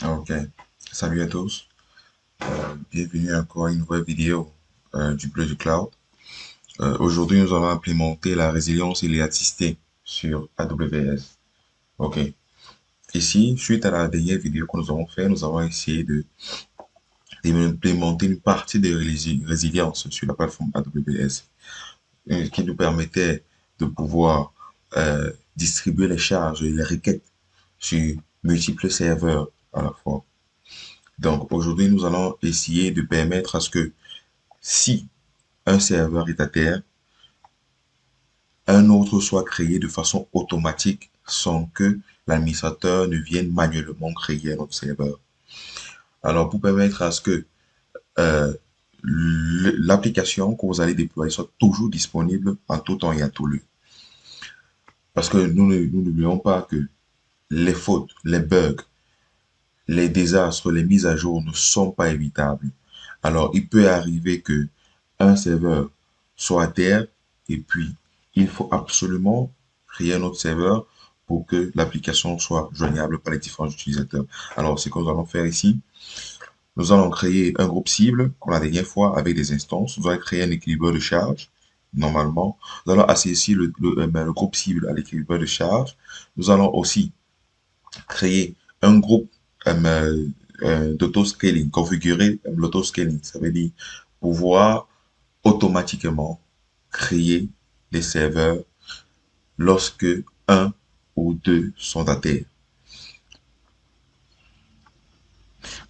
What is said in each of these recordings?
Ok, salut à tous. Bienvenue encore à une nouvelle vidéo du Bleu du Cloud. Aujourd'hui, nous allons implémenter la résilience élasticité sur AWS. Ok. Ici, suite à la dernière vidéo que nous avons fait, nous avons essayé d'implémenter une partie de résilience sur la plateforme AWS qui nous permettait de pouvoir distribuer les charges et les requêtes sur multiples serveurs à la fois. Donc aujourd'hui, nous allons essayer de permettre à ce que si un serveur est à terre, un autre soit créé de façon automatique sans que l'administrateur ne vienne manuellement créer un autre serveur. Alors, pour permettre à ce que euh, l'application que vous allez déployer soit toujours disponible en tout temps et à tout lieu. Parce que nous n'oublions pas que les fautes, les bugs, les désastres, les mises à jour ne sont pas évitables. Alors, il peut arriver que un serveur soit à terre et puis il faut absolument créer un autre serveur pour que l'application soit joignable par les différents utilisateurs. Alors, ce que nous allons faire ici, nous allons créer un groupe cible, comme la dernière fois, avec des instances. Nous allons créer un équilibreur de charge, normalement. Nous allons associer le groupe cible à l'équilibreur de charge. Nous allons aussi créer un groupe d'auto-scaling, configurer l'auto-scaling. Ça veut dire pouvoir automatiquement créer les serveurs lorsque un ou deux sont à terre.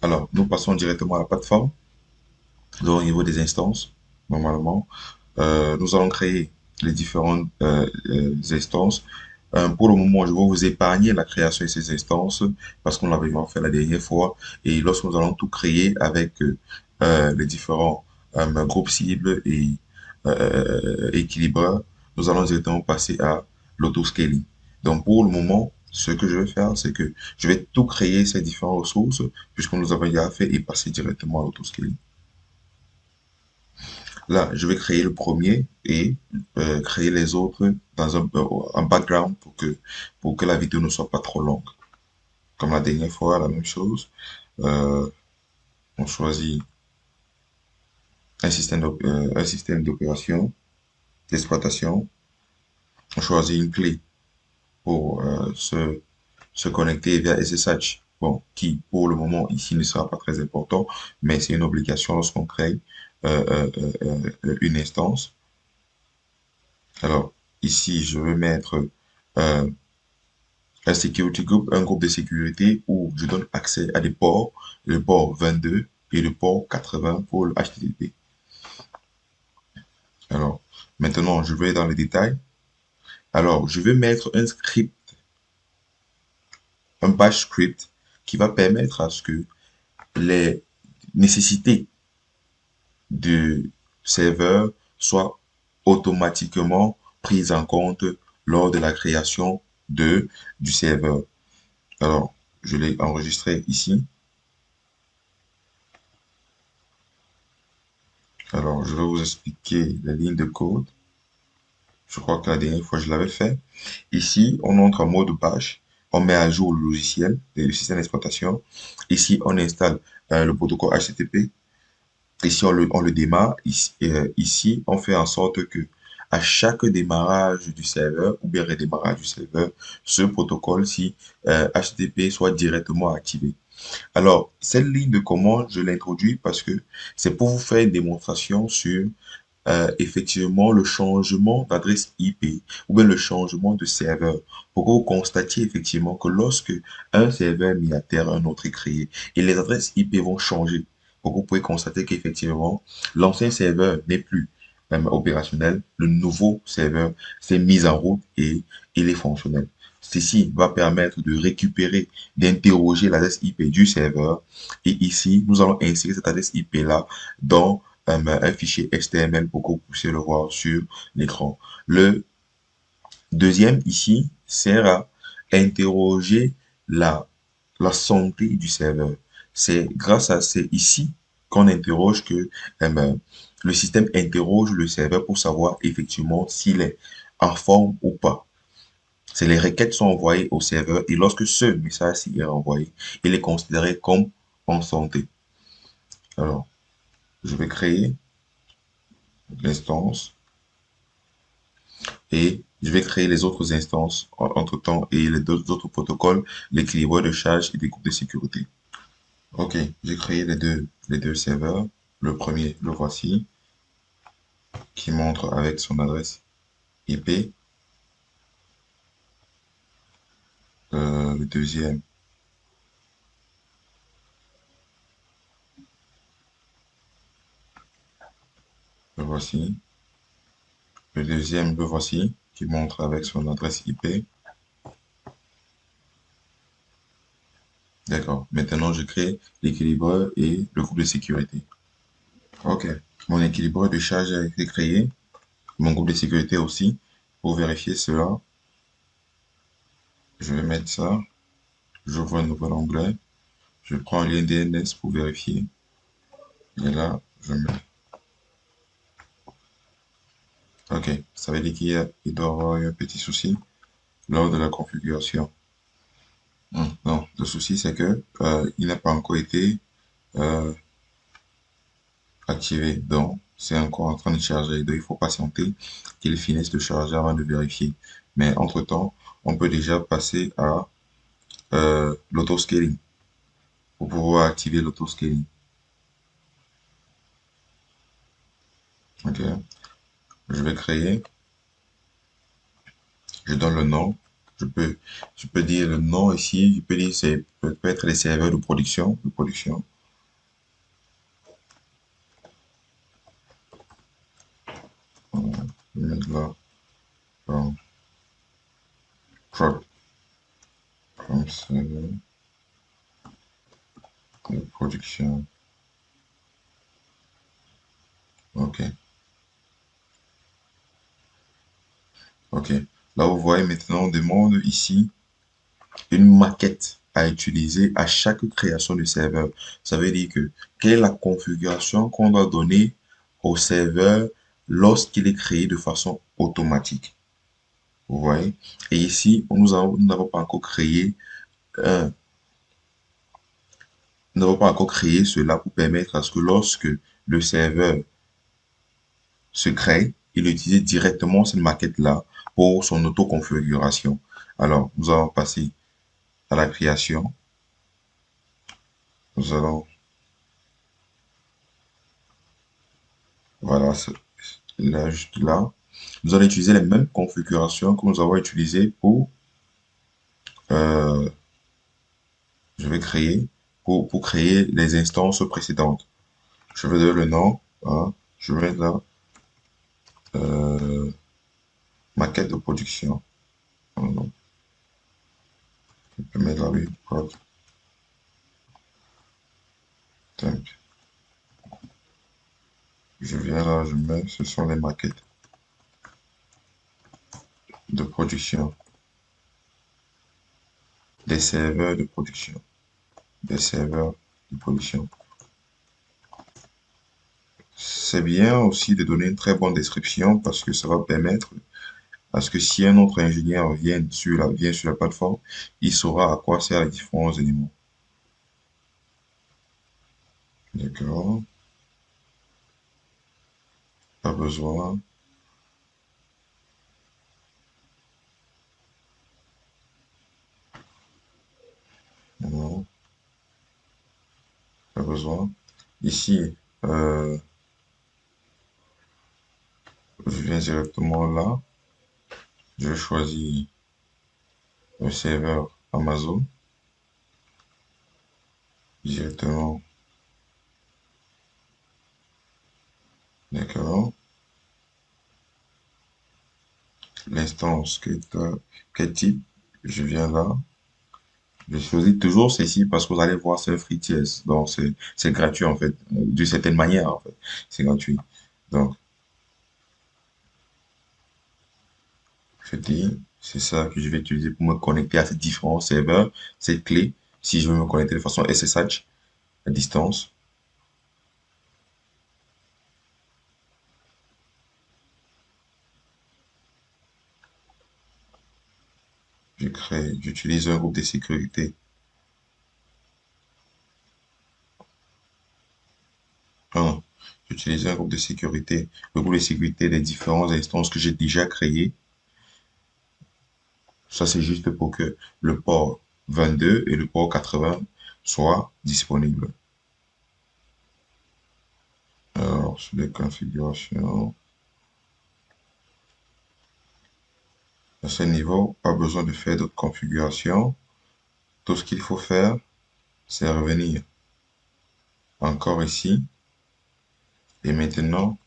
Alors, nous passons directement à la plateforme. Donc, au niveau des instances, normalement, nous allons créer les différentes instances. Pour le moment, je vais vous épargner la création de ces instances parce qu'on l'avait fait la dernière fois. Et lorsque nous allons tout créer avec les différents groupes cibles et équilibreurs, nous allons directement passer à l'autoscaling. Donc, pour le moment, ce que je vais faire, c'est que je vais tout créer ces différentes ressources puisque nous avons déjà fait et passer directement à l'autoscaling. Là, je vais créer le premier et créer les autres dans un background pour que la vidéo ne soit pas trop longue. Comme la dernière fois, la même chose. Euh, on choisit un système d'opération, d'exploitation. On choisit une clé pour se connecter via SSH. Bon, qui pour le moment ici ne sera pas très important, mais c'est une obligation lorsqu'on crée une instance. Alors, ici, je vais mettre euh, un security group, un groupe de sécurité où je donne accès à des ports, le port 22 et le port 80 pour le HTTP. Alors, maintenant, je vais dans les détails. Alors, je vais mettre un script, un bash script qui va permettre à ce que les nécessités du serveur soient automatiquement prises en compte lors de la création du serveur. Alors, je l'ai enregistré ici. Alors, je vais vous expliquer la ligne de code. Je crois que la dernière fois, je l'avais fait. Ici, on entre en mode bash. On met à jour le logiciel, le système d'exploitation. Ici, on installe le protocole HTTP. Ici, on le démarre. Ici, on fait en sorte que à chaque démarrage du serveur ou bien redémarrage du serveur, ce protocole-ci HTTP soit directement activé. Alors, cette ligne de commande, je l'introduis parce que c'est pour vous faire une démonstration sur effectivement le changement d'adresse IP ou bien le changement de serveur pour que vous constatiez effectivement que lorsque un serveur est mis à terre, un autre est créé et les adresses IP vont changer. Donc, vous pouvez constater qu'effectivement, l'ancien serveur n'est plus opérationnel, le nouveau serveur s'est mis en route et il est fonctionnel. Ceci va permettre de récupérer, d'interroger l'adresse IP du serveur. Et ici, nous allons insérer cette adresse IP-là dans un fichier HTML pour que vous puissiez le voir sur l'écran. Le deuxième ici sert à interroger la, la santé du serveur. C'est grâce à c'est ici qu'on interroge que le système interroge le serveur pour savoir effectivement s'il est en forme ou pas. C'est les requêtes qui sont envoyées au serveur et lorsque ce message-ci est envoyé, il est considéré comme en santé. Alors, je vais créer l'instance et je vais créer les autres instances entre-temps et les deux autres protocoles, l'équilibre de charge et des groupes de sécurité. Ok, j'ai créé les deux serveurs. Le premier, le voici, qui montre avec son adresse IP. Le deuxième, le voici. Le deuxième, le voici, qui montre avec son adresse IP. D'accord. Maintenant, je crée l'équilibreur et le groupe de sécurité. Ok. Mon équilibreur de charge a été créé. Mon groupe de sécurité aussi. Pour vérifier cela, je vais mettre ça. J'ouvre un nouvel onglet. Je prends un lien DNS pour vérifier. Et là, je mets. Ok. Ça veut dire il doit y avoir eu un petit souci lors de la configuration. Non, le souci c'est que il n'a pas encore été euh, activé. Donc, c'est encore en train de charger. Donc, il faut patienter qu'il finisse de charger avant de vérifier. Mais entre-temps, on peut déjà passer à l'autoscaling pour pouvoir activer l'autoscaling. Ok. Je vais créer, je donne le nom. Je peux dire le nom ici. Je peux dire c'est peut être les serveurs de production, Je vais mettre là, euh, prod, comme serveur de production. Ok. Ok. Là, vous voyez maintenant, on demande ici une maquette à utiliser à chaque création de serveur. Ça veut dire que quelle est la configuration qu'on doit donner au serveur lorsqu'il est créé de façon automatique. Vous voyez? Et ici, nous n'avons pas encore créé nous n'avons pas encore créé cela pour permettre à ce que lorsque le serveur se crée, il utilise directement cette maquette-là pour son auto-configuration. Alors, nous allons passer à la création. Nous allons, voilà, là, juste là. Nous allons utiliser les mêmes configurations que nous avons utilisées pour, euh, je vais créer, pour créer les instances précédentes. Je vais donner le nom, hein, je vais mettre là, euh, maquette de production. Pardon, je peux mettre là, oui, prod, temp. Je viens là, je mets, ce sont les maquettes de production, des serveurs de production, des serveurs de production. C'est bien aussi de donner une très bonne description parce que ça va permettre à ce que si un autre ingénieur vient sur la plateforme, il saura à quoi servent les différents éléments. D'accord, pas besoin. Non, pas besoin. Ici, euh, je viens directement là. Je choisis le serveur Amazon directement. D'accord. L'instance, quel type? Je viens là. Je choisis toujours ceci parce que vous allez voir, c'est un free tiers. Donc, c'est gratuit, en fait. D'une certaine manière, en fait. C'est gratuit. Donc, je dis, c'est ça que je vais utiliser pour me connecter à ces différents serveurs, cette clé, si je veux me connecter de façon SSH à distance. Après, j'utilise un groupe de sécurité. Un, j'utilise un groupe de sécurité. Le groupe de sécurité des différentes instances que j'ai déjà créées. Ça, c'est juste pour que le port 22 et le port 80 soient disponibles. Alors, sur les configurations, à ce niveau, pas besoin de faire d'autres configurations. Tout ce qu'il faut faire, c'est revenir encore ici et maintenant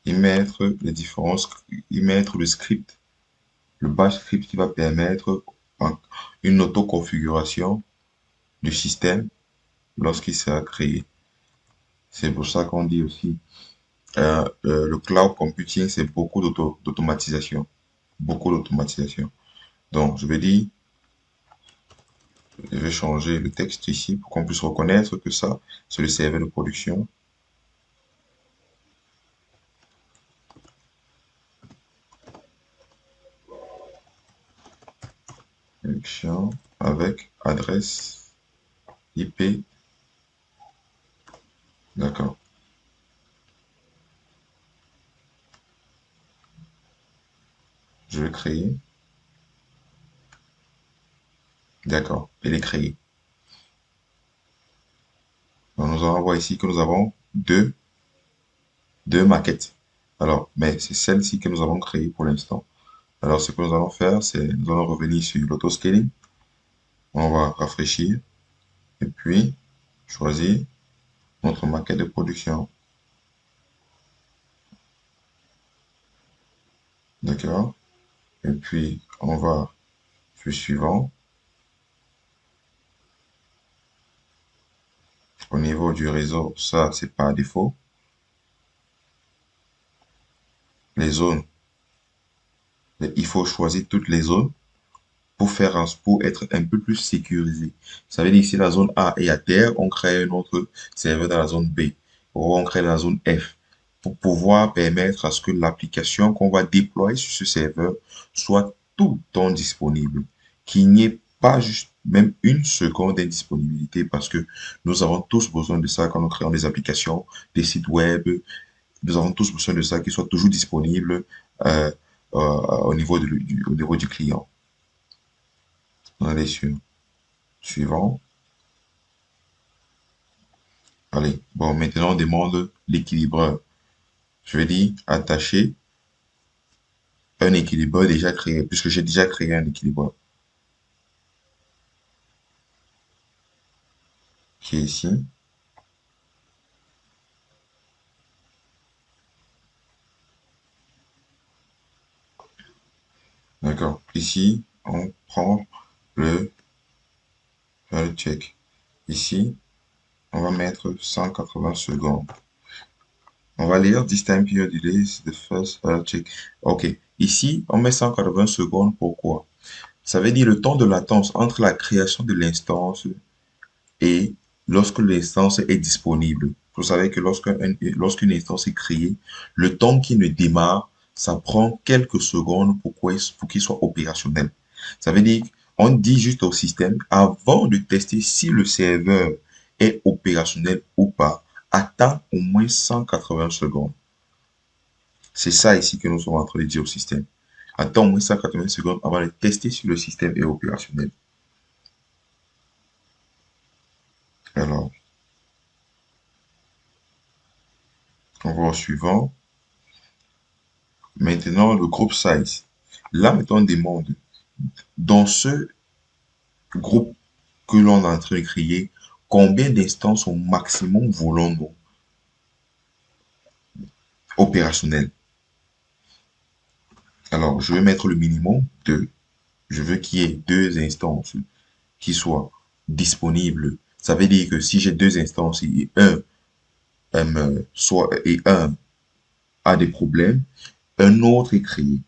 y mettre les différences, y mettre le script, le bash script qui va permettre une auto-configuration du système lorsqu'il sera créé. C'est pour ça qu'on dit aussi le cloud computing, c'est beaucoup d'automatisation. Beaucoup d'automatisation. Donc, je vais dire, je vais changer le texte ici pour qu'on puisse reconnaître que ça, c'est le serveur de production. Production avec adresse IP. D'accord. Je vais créer. D'accord. Elle est créée. Donc, nous allons voir ici que nous avons deux maquettes. Alors, mais c'est celle-ci que nous avons créée pour l'instant. Alors, ce que nous allons faire, c'est nous allons revenir sur l'autoscaling. On va rafraîchir et puis choisir notre maquette de production. D'accord. Et puis, on va sur suivant. Au niveau du réseau, ça, c'est par défaut. Les zones, il faut choisir toutes les zones pour être un peu plus sécurisé. Ça veut dire que si la zone A est à terre, on crée un autre serveur dans la zone B. Ou on crée la zone F pour pouvoir permettre à ce que l'application qu'on va déployer sur ce serveur soit tout le temps disponible. Qu'il n'y ait pas juste même une seconde d'indisponibilité parce que nous avons tous besoin de ça quand nous créons des applications, des sites web. Nous avons tous besoin de ça qui soit toujours disponible au niveau du client. On allait sur suivant. Allez, bon, maintenant on demande l'équilibreur. Je vais dire attacher un équilibreur déjà créé, puisque j'ai déjà créé un équilibreur qui est ici. D'accord. Ici, on prend le, le check. Ici, on va mettre 180 secondes. On va lire this time period delay is the first check. OK. Ici, on met 180 secondes. Pourquoi? Ça veut dire le temps de latence entre la création de l'instance et lorsque l'instance est disponible. Vous savez que lorsqu'une instance est créée, le temps qui ne démarre, ça prend quelques secondes pour qu'il soit opérationnel. Ça veut dire qu'on dit juste au système, avant de tester si le serveur est opérationnel ou pas, attends au moins 180 secondes. C'est ça ici que nous sommes en train de dire au système. Attends au moins 180 secondes avant de tester si le système est opérationnel. Alors, on va au suivant. Maintenant, le groupe size. Là, mettons on demande, dans ce groupe que l'on est en train de créer, combien d'instances au maximum voulons-nous opérationnelles? Alors, je vais mettre le minimum 2. Je veux qu'il y ait 2 instances qui soient disponibles. Ça veut dire que si j'ai 2 instances et un a des problèmes, un autre est créé.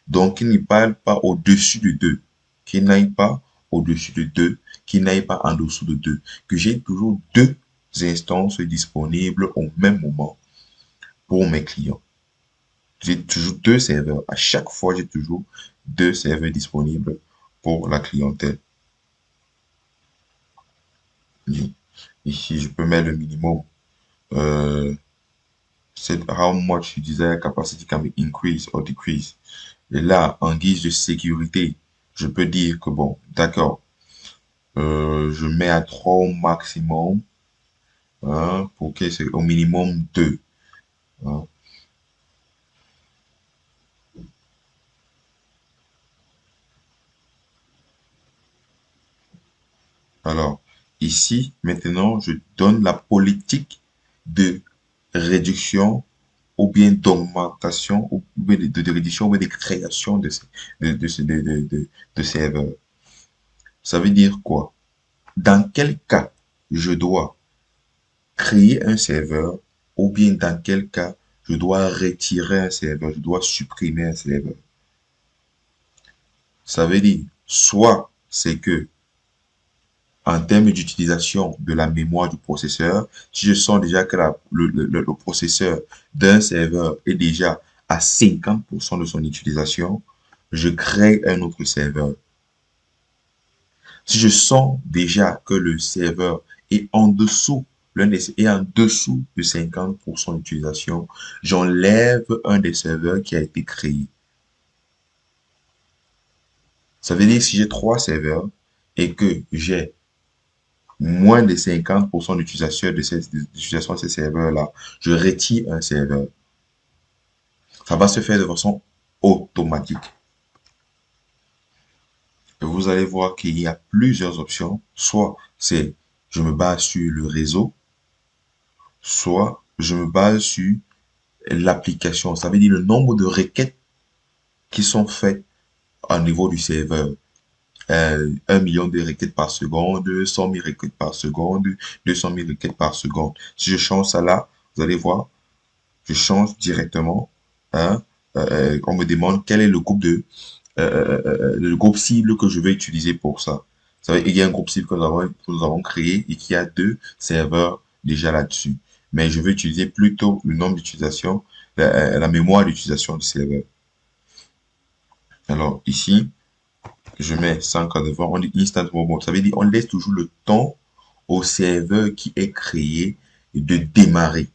Donc, qu'il n'y parle pas au-dessus de 2. Qu'il n'aille pas au-dessus de 2. Qu'il n'aille pas en dessous de 2. Que j'ai toujours 2 instances disponibles au même moment pour mes clients. J'ai toujours 2 serveurs. À chaque fois, j'ai toujours 2 serveurs disponibles pour la clientèle. Ici, je peux mettre le minimum. Euh, c'est how much your desired capacity can be increased or decreased. Et là, en guise de sécurité, je peux dire que bon, d'accord, je mets à 3 au maximum, hein, pour que c'est au minimum 2. Hein. Alors, ici, maintenant, je donne la politique de réduction ou bien d'augmentation ou bien de réduction ou bien de création de serveurs. Ça veut dire quoi? Dans quel cas je dois créer un serveur ou bien dans quel cas je dois retirer un serveur, je dois supprimer un serveur. Ça veut dire, soit c'est que en termes d'utilisation de la mémoire du processeur, si je sens déjà que le processeur d'un serveur est déjà à 50% de son utilisation, je crée un autre serveur. Si je sens déjà que le serveur est en dessous, l'un est en dessous de 50% d'utilisation, j'enlève un des serveurs qui a été créé. Ça veut dire que si j'ai 3 serveurs et que j'ai moins de 50% d'utilisation de ces serveurs-là, je retire un serveur. Ça va se faire de façon automatique. Et vous allez voir qu'il y a plusieurs options. Soit c'est je me base sur le réseau, soit je me base sur l'application. Ça veut dire le nombre de requêtes qui sont faites au niveau du serveur. 1 million de requêtes par seconde, 100 000 requêtes par seconde, 200 000 requêtes par seconde. Si je change ça là, vous allez voir, je change directement. Hein, on me demande quel est le groupe cible que je vais utiliser pour ça. Ça veut dire qu'il y a un groupe cible que nous avons créé et qui a 2 serveurs déjà là-dessus. Mais je vais utiliser plutôt le nombre d'utilisation, la mémoire d'utilisation du serveur. Alors ici, je mets 180, on dit instant mobile. Ça veut dire on laisse toujours le temps au serveur qui est créé de démarrer.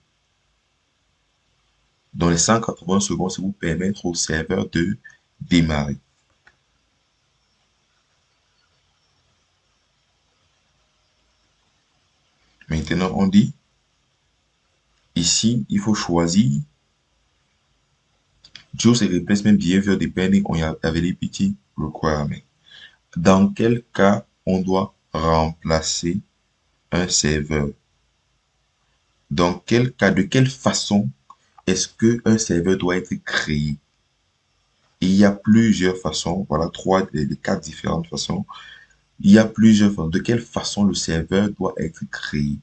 Dans les 180 secondes, ça vous permettre au serveur de démarrer. Maintenant, on dit, ici, il faut choisir choose a replacement behavior depending on your availability requirement. Dans quel cas on doit remplacer un serveur? Dans quel cas, de quelle façon est-ce qu'un serveur doit être créé? Il y a plusieurs façons, voilà, les 4 différentes façons. Il y a plusieurs façons. De quelle façon le serveur doit être créé?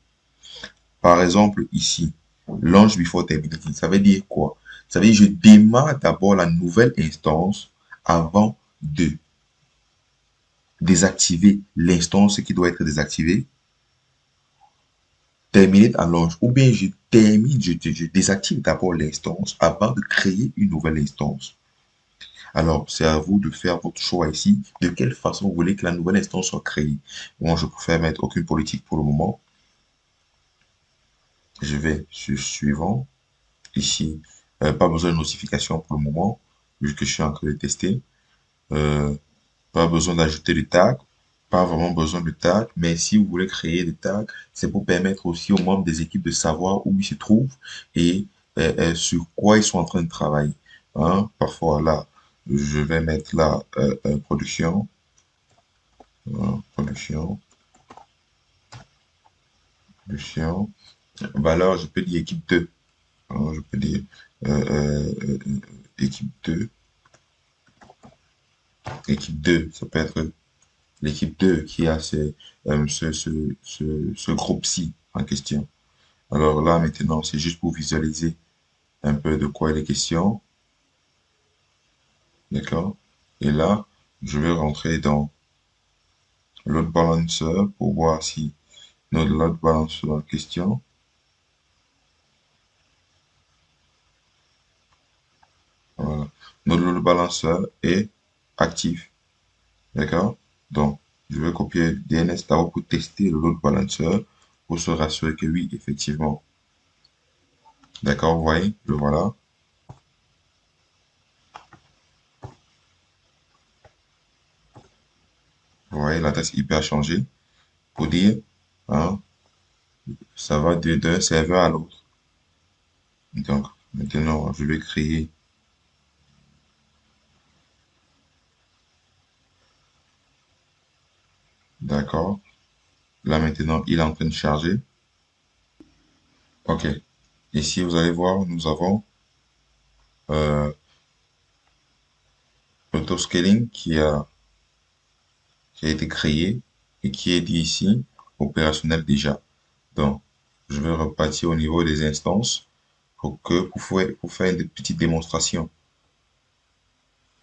Par exemple, ici, launch before terminating. Ça veut dire quoi? Ça veut dire je démarre d'abord la nouvelle instance avant de désactiver l'instance qui doit être désactivée. Terminate en launch. Ou bien je désactive d'abord l'instance avant de créer une nouvelle instance. Alors, c'est à vous de faire votre choix ici. De quelle façon vous voulez que la nouvelle instance soit créée? Moi, je préfère mettre aucune politique pour le moment. Je vais sur suivant. Ici, pas besoin de notification pour le moment, vu que je suis en train de tester. Euh, Pas besoin d'ajouter des tags. Pas vraiment besoin de tags. Mais si vous voulez créer des tags, c'est pour permettre aussi aux membres des équipes de savoir où ils se trouvent et sur quoi ils sont en train de travailler. Hein? Parfois, là, je vais mettre là production. Production. Production. Valeur, je peux dire équipe 2. Alors, je peux dire équipe 2. Équipe 2, ça peut être l'équipe 2 qui a ce groupe-ci en question. Alors là, maintenant, c'est juste pour visualiser un peu de quoi il est question. D'accord? Et là, je vais rentrer dans load balancer pour voir si notre load balancer en question. Voilà. Notre load balancer est actif. D'accord? Donc, je vais copier DNS d'abord pour tester le load balancer, pour se rassurer que oui, effectivement. D'accord, vous voyez, le voilà. Vous voyez, l'adresse IP a changé. Pour dire, hein, ça va d'un serveur à l'autre. Donc, maintenant, je vais créer, d'accord. Là, maintenant, il est en train de charger. OK. Ici, vous allez voir, nous avons euh, l'autoscaling qui a été créé et qui est dit ici opérationnel déjà. Donc, je vais repartir au niveau des instances pour faire une petite démonstration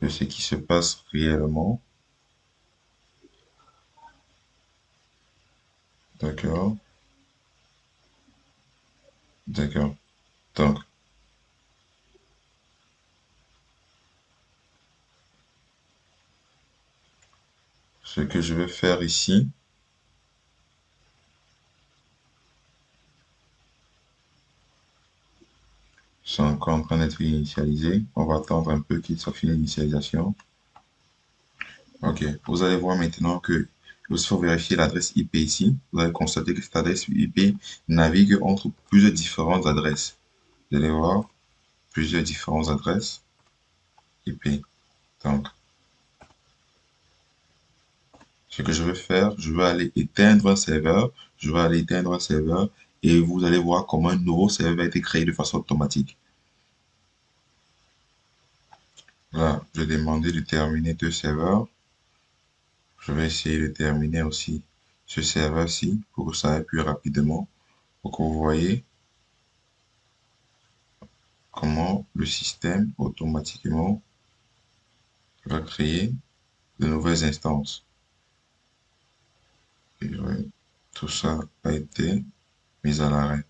de ce qui se passe réellement. D'accord, d'accord. Donc, ce que je vais faire ici, c'est encore en train d'être initialisé. On va attendre un peu qu'il soit fini l'initialisation. OK. Vous allez voir maintenant que il faut vérifier l'adresse IP ici. Vous allez constater que cette adresse IP navigue entre plusieurs différentes adresses. Vous allez voir plusieurs différentes adresses IP. Donc, ce que je vais faire, je vais aller éteindre un serveur. Je vais aller éteindre un serveur et vous allez voir comment un nouveau serveur a été créé de façon automatique. Là, je vais demander de terminer deux serveurs. Je vais essayer de terminer aussi ce serveur-ci pour que ça aille plus rapidement. Pour que vous voyez comment le système automatiquement va créer de nouvelles instances. Et ouais, tout ça a été mis à l'arrêt.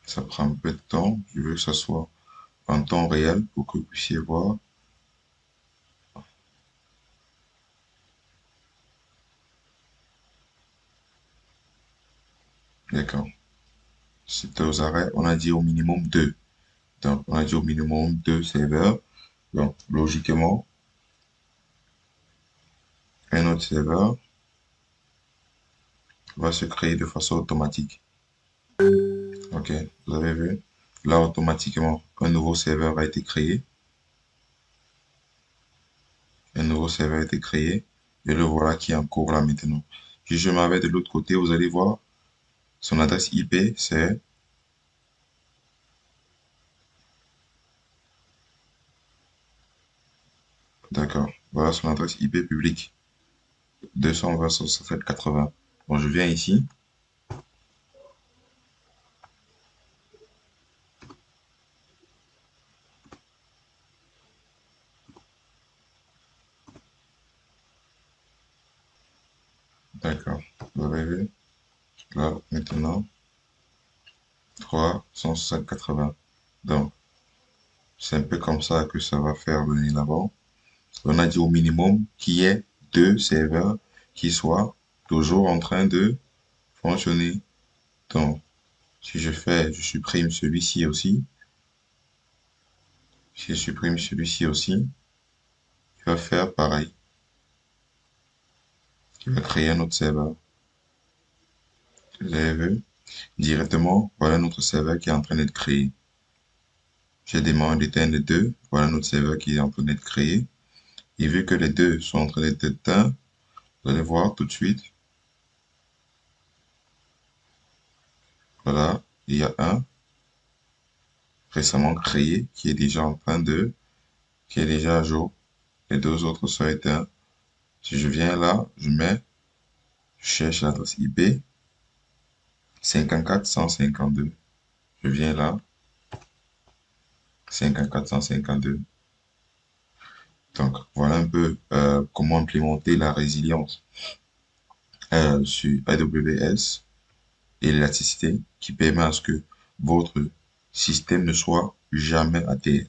Ça prend un peu de temps. Je veux que ça soit en temps réel pour que vous puissiez voir. D'accord. C'était aux arrêts. On a dit au minimum deux. Donc, on a dit au minimum deux serveurs. Donc, logiquement, un autre serveur va se créer de façon automatique. OK, vous avez vu? Là, automatiquement, un nouveau serveur a été créé. Un nouveau serveur a été créé. Et le voilà qui est en cours là maintenant. Si je m'en vais de l'autre côté, vous allez voir, son adresse IP, c'est, d'accord, voilà son adresse IP publique, 220.67.80. Bon, je viens ici, d'accord, vous avez vu, là, maintenant, 360.80. Donc, c'est un peu comme ça que ça va faire venir là-bas. On a dit au minimum qu'il y ait deux serveurs qui soient toujours en train de fonctionner. Donc, si je supprime celui-ci aussi, si je supprime celui-ci aussi, il va faire pareil. Il va créer un autre serveur. Vous avez vu? Directement, voilà notre serveur qui est en train d'être créé. J'ai demandé d'éteindre les deux. Voilà notre serveur qui est en train d'être créé. Et vu que les deux sont en train d'être éteints, vous allez voir tout de suite. Voilà, il y a un récemment créé qui est déjà en train de, qui est déjà à jour. Les deux autres sont éteints. Si je viens là, je cherche l'adresse IP 54.152. Je viens là, 54.152. Donc, voilà un peu comment implémenter la résilience sur AWS et l'élasticité qui permet à ce que votre système ne soit jamais à terre.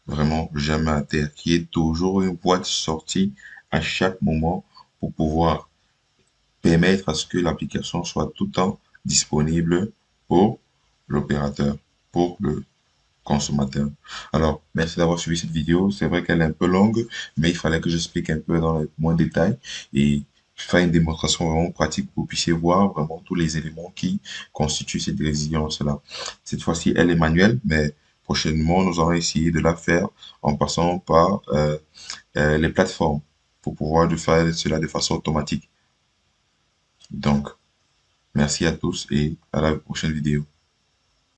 Vraiment jamais à terre. Qu'il y ait toujours une voie de sortie à chaque moment pour pouvoir permettre à ce que l'application soit tout le temps disponible pour l'opérateur, pour le consommateur. Alors, merci d'avoir suivi cette vidéo. C'est vrai qu'elle est un peu longue, mais il fallait que j'explique un peu dans les moins de détails et faire une démonstration vraiment pratique pour que vous puissiez voir vraiment tous les éléments qui constituent cette résilience-là. Cette fois-ci, elle est manuelle, mais prochainement, nous allons essayer de la faire en passant par les plateformes pour pouvoir de faire cela de façon automatique. Donc, merci à tous et à la prochaine vidéo.